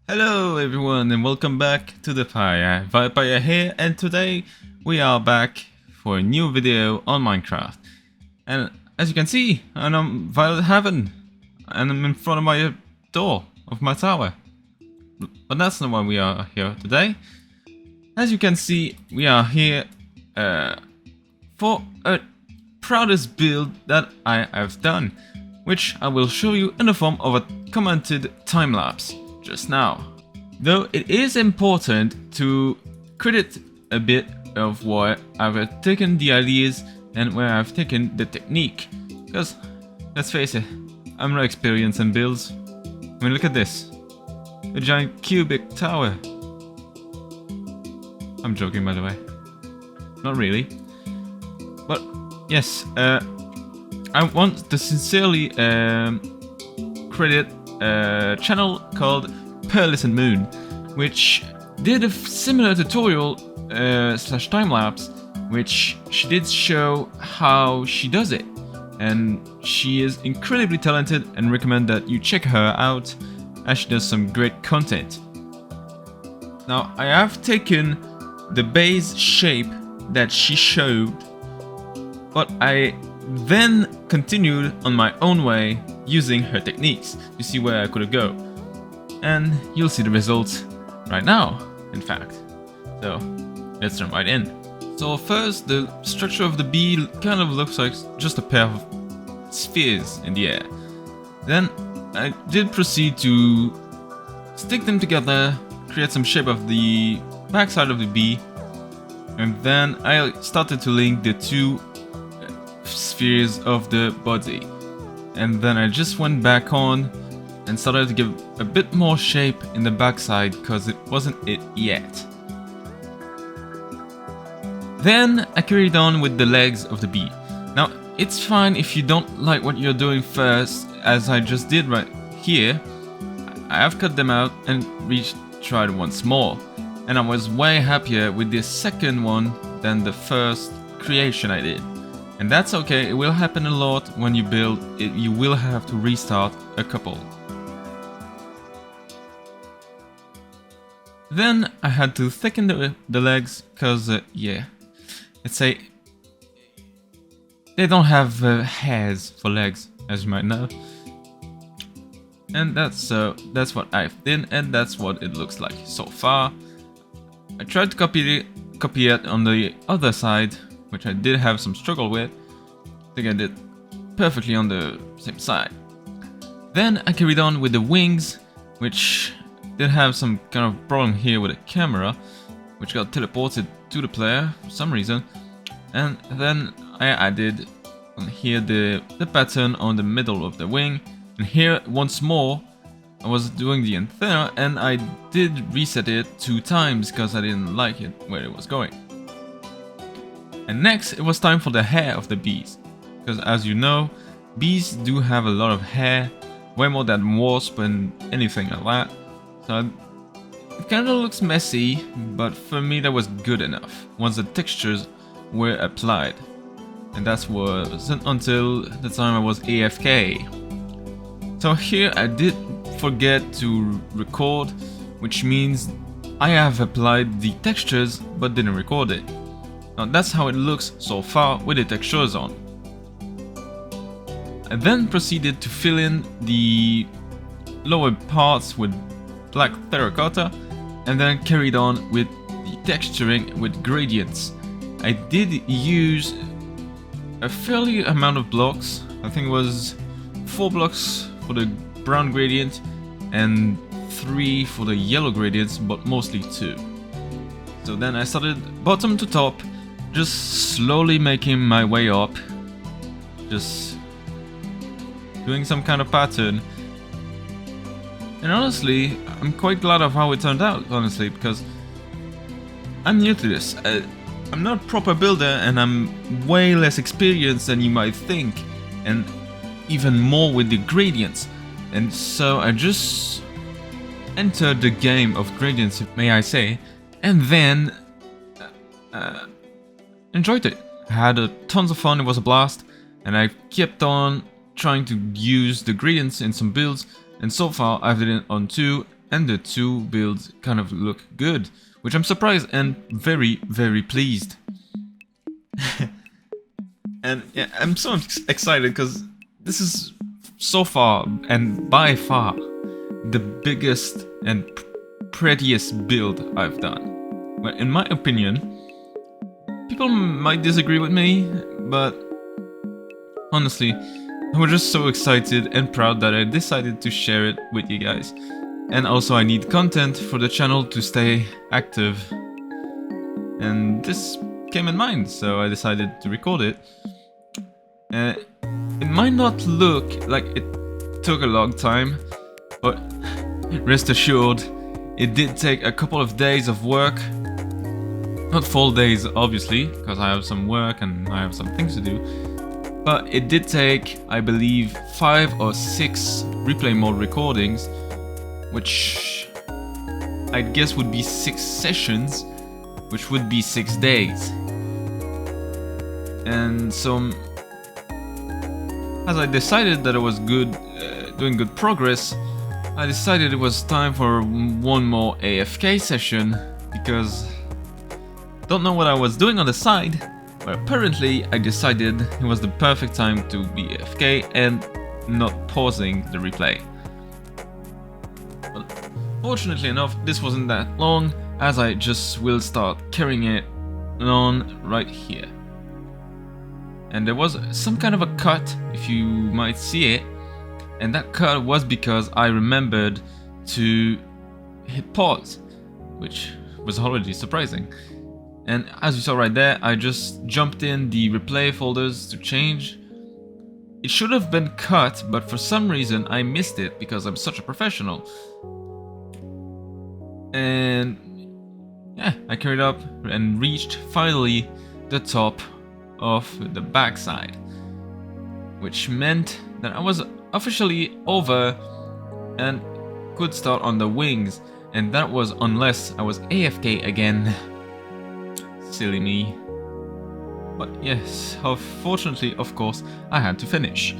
Hello everyone and welcome back to the Pyre. VioletPyre here, and today we are back for a new video on Minecraft. And as you can see, I'm on VioletHaven and I'm in front of my door of my tower. But that's not why we are here today. As you can see, we are here for a proudest build that I have done, which I will show you in the form of a commented time-lapse just now. Though it is important to credit a bit of where I've taken the ideas and where I've taken the technique, because let's face it, I'm not experienced in builds. I mean, look at this, a giant cubic tower. I'm joking, by the way, not really, but yes, I want to sincerely credit a channel called PROUDEST, which did a similar tutorial slash time-lapse, which she did show how she does it, and she is incredibly talented and recommend that you check her out as she does some great content. Now, I have taken the base shape that she showed, but I then continued on my own way using her techniques to see where I could go, and you'll see the results right now, in fact. So let's jump right in. So first, the structure of the bee kind of looks like just a pair of spheres in the air. Then I did proceed to stick them together, create some shape of the backside of the bee, and then I started to link the two spheres of the body. And then I just went back on and started to give a bit more shape in the backside because it wasn't it yet. Then I carried on with the legs of the bee. Now, it's fine if you don't like what you're doing first, as I just did right here. I have cut them out and tried once more, and I was way happier with this second one than the first creation I did. And that's okay, it will happen a lot when you build it, you will have to restart a couple. Then I had to thicken the legs, cause yeah, let's say they don't have hairs for legs, as you might know. And that's what I've done, and that's what it looks like so far. I tried to copy it on the other side, which I did have some struggle with. I think I did perfectly on the same side. Then I carried on with the wings, which did have some kind of problem here with the camera, which got teleported to the player for some reason. And then I added on here the pattern on the middle of the wing. And here once more I was doing the antenna, and I did reset it 2 times because I didn't like it where it was going. And next it was time for the hair of the bees, because as you know, bees do have a lot of hair, way more than wasp and anything like that. So it kind of looks messy, but for me that was good enough once the textures were applied. And that wasn't until the time I was AFK. So here I did forget to record, which means I have applied the textures but didn't record it. Now that's how it looks so far with the textures on. I then proceeded to fill in the lower parts with black terracotta, and then carried on with the texturing with gradients. I did use a fairly amount of blocks. I think it was 4 blocks for the brown gradient and 3 for the yellow gradients, but mostly 2. So then I started bottom to top, just slowly making my way up, just doing some kind of pattern. And honestly, I'm quite glad of how it turned out, honestly, because I'm new to this. I'm not a proper builder, and I'm way less experienced than you might think, and even more with the gradients. And so I just entered the game of gradients, may I say, and then enjoyed it. I had tons of fun, it was a blast, and I kept on trying to use the gradients in some builds, and so far I've done it on 2, and the two builds kind of look good, which I'm surprised and very, very pleased. And yeah, I'm so excited because this is so far and by far the biggest and prettiest build I've done. Well, in my opinion, people might disagree with me, but honestly, I was just so excited and proud that I decided to share it with you guys. And also I need content for the channel to stay active. And this came in mind, so I decided to record it. It might not look like it took a long time, but rest assured, it did take a couple of days of work. Not full days, obviously, because I have some work and I have some things to do. But it did take, I believe, 5 or 6 replay mode recordings, which I guess would be 6 sessions, which would be 6 days. And so, as I decided that I was doing good progress, I decided it was time for one more AFK session, because don't know what I was doing on the side, but apparently I decided it was the perfect time to be AFK and not pausing the replay. Well, fortunately enough, this wasn't that long, as I just will start carrying it on right here. And there was some kind of a cut, if you might see it, and that cut was because I remembered to hit pause, which was already surprising. And as you saw right there, I just jumped in the replay folders to change. It should have been cut, but for some reason I missed it because I'm such a professional. And yeah, I carried up and reached finally the top of the backside, which meant that I was officially over and could start on the wings, and that was unless I was AFK again. Silly me. But yes, fortunately, of course, I had to finish.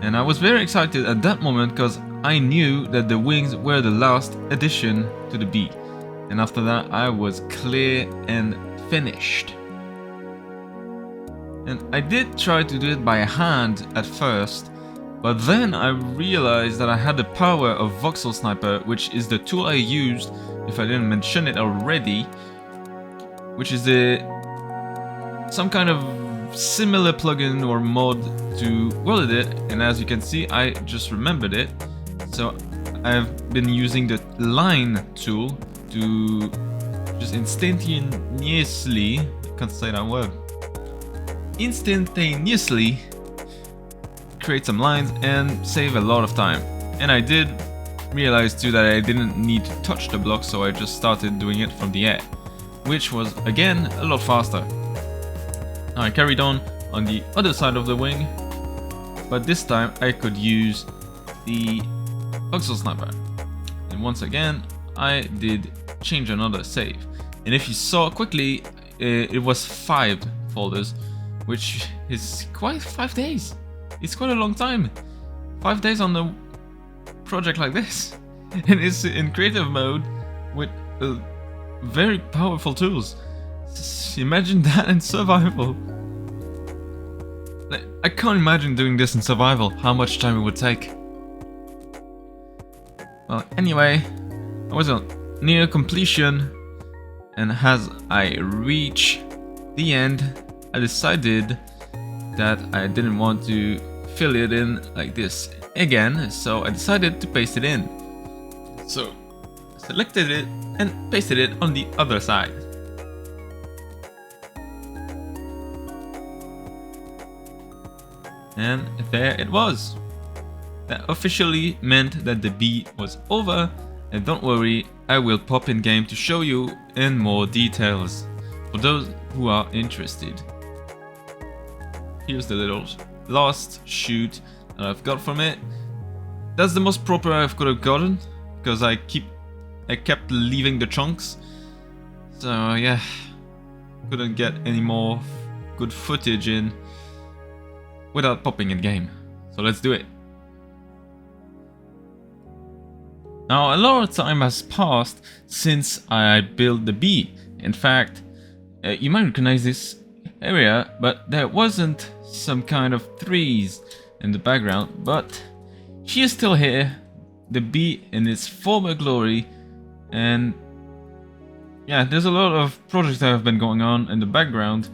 And I was very excited at that moment because I knew that the wings were the last addition to the beat. And after that, I was clear and finished. And I did try to do it by hand at first, but then I realized that I had the power of Voxel Sniper, which is the tool I used, if I didn't mention it already, which is some kind of similar plugin or mod to VioletHaven, and as you can see, I just remembered it. So I've been using the line tool to just instantaneously, I can't say that word, instantaneously create some lines and save a lot of time. And I did realize too that I didn't need to touch the block, so I just started doing it from the air, which was again a lot faster. Now I carried on the other side of the wing, but this time I could use the Voxel Sniper. And once again I did change another save, and if you saw quickly, it was 5 folders, which is quite 5 days. It's quite a long time. 5 days on a project like this, and it's in creative mode with very powerful tools. Imagine that in survival. Like, I can't imagine doing this in survival, how much time it would take. Well, anyway, I was near completion, and as I reach the end, I decided that I didn't want to fill it in like this again, so I decided to paste it in. So I selected it and pasted it on the other side. And there it was. That officially meant that the beat was over, and don't worry, I will pop in game to show you in more details for those who are interested. Here's the little last shoot that I've got from it. That's the most proper I could have gotten, because I kept leaving the chunks. So yeah, couldn't get any more good footage in without popping in game. So let's do it. Now, a lot of time has passed since I built the bee. In fact, you might recognize this area, but there wasn't some kind of trees in the background, but she is still here, the bee in its former glory. And yeah, there's a lot of projects that have been going on in the background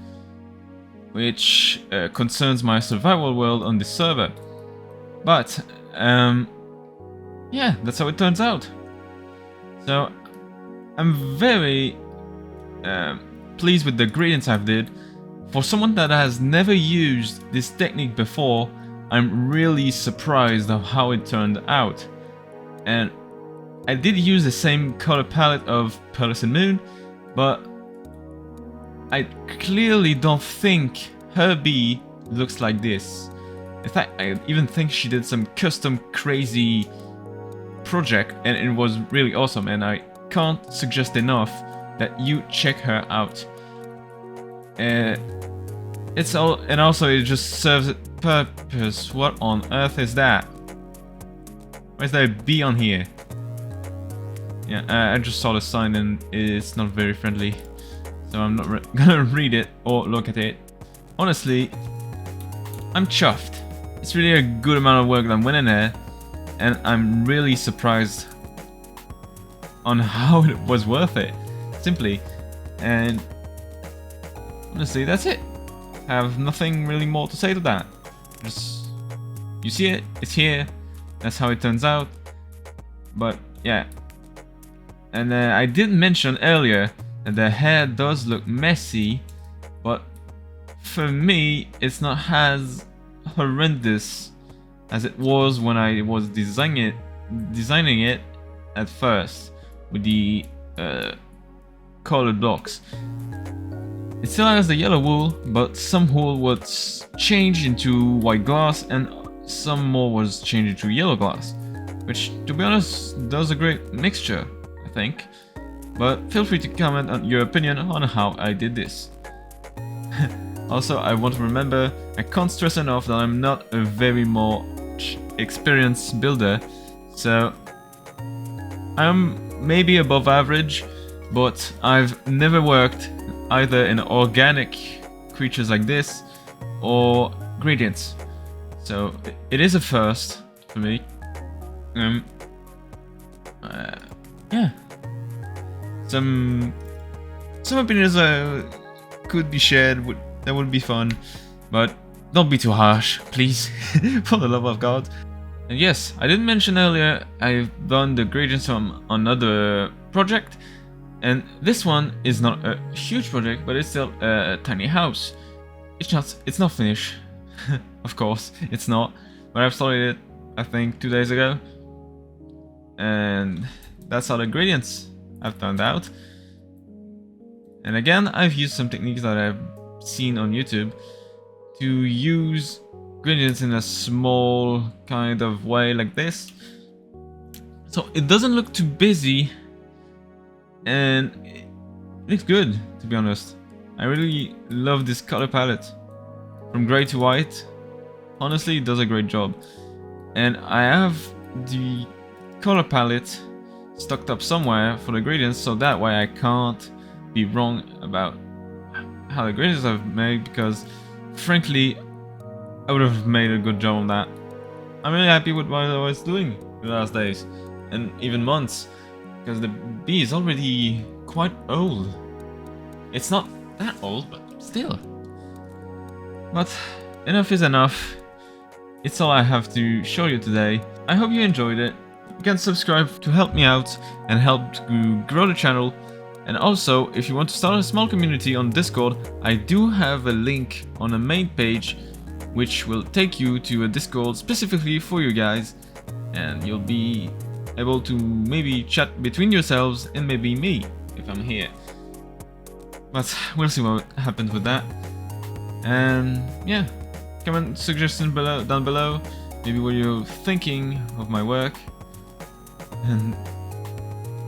which concerns my survival world on this server. But yeah, that's how it turns out. So I'm very pleased with the gradients I've did. For someone that has never used this technique before, I'm really surprised of how it turned out. And I did use the same color palette of PROUDEST and Moon, but I clearly don't think her bee looks like this. In fact, I even think she did some custom crazy project and it was really awesome, and I can't suggest enough that you check her out. It's all, and also it just serves a purpose. What on earth is that? Why is there a bee on here? Yeah, I just saw the sign and it's not very friendly, so I'm not gonna read it or look at it. Honestly, I'm chuffed. It's really a good amount of work that went in there, and I'm really surprised on how it was worth it, simply. And honestly, that's it. I have nothing really more to say to that. Just, you see it, it's here, that's how it turns out. But yeah. And I did mention earlier that the hair does look messy, but for me, it's not as horrendous as it was when I was designing it at first with the colored blocks. It still has the yellow wool, but some wool was changed into white glass and some more was changed into yellow glass, which, to be honest, does a great mixture, I think. But feel free to comment on your opinion on how I did this. Also, I want to remember, I can't stress enough that I'm not a very much experienced builder, so I'm maybe above average, but I've never worked either in organic creatures like this or gradients, so it is a first for me. Yeah, some opinions could be shared. That would be fun, but don't be too harsh, please, for the love of God. And yes, I didn't mention earlier, I've done the gradients from another project, and this one is not a huge project, but it's still a tiny house. It's not finished, of course, it's not, but I've started it, I think, 2 days ago, and that's how the gradients have turned out. And again, I've used some techniques that I've seen on YouTube to use gradients in a small kind of way like this, so it doesn't look too busy and it looks good, to be honest. I really love this color palette from gray to white. Honestly, it does a great job, and I have the color palette stocked up somewhere for the gradients, so that way I can't be wrong about how the gradients I've made, because frankly I would have made a good job on that. I'm really happy with what I was doing the last days and even months, because the bee is already quite old. It's not that old, but still. But enough is enough. It's all I have to show you today. I hope you enjoyed it. You can subscribe to help me out and help to grow the channel. And also, if you want to start a small community on Discord, I do have a link on the main page which will take you to a Discord specifically for you guys, and you'll be able to maybe chat between yourselves and maybe me if I'm here. But we'll see what happens with that. And yeah, comment suggestions down below, maybe what you're thinking of my work, and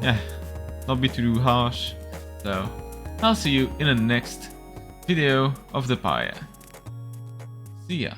yeah, not be too harsh. So I'll see you in the next video of the Pyre. See ya.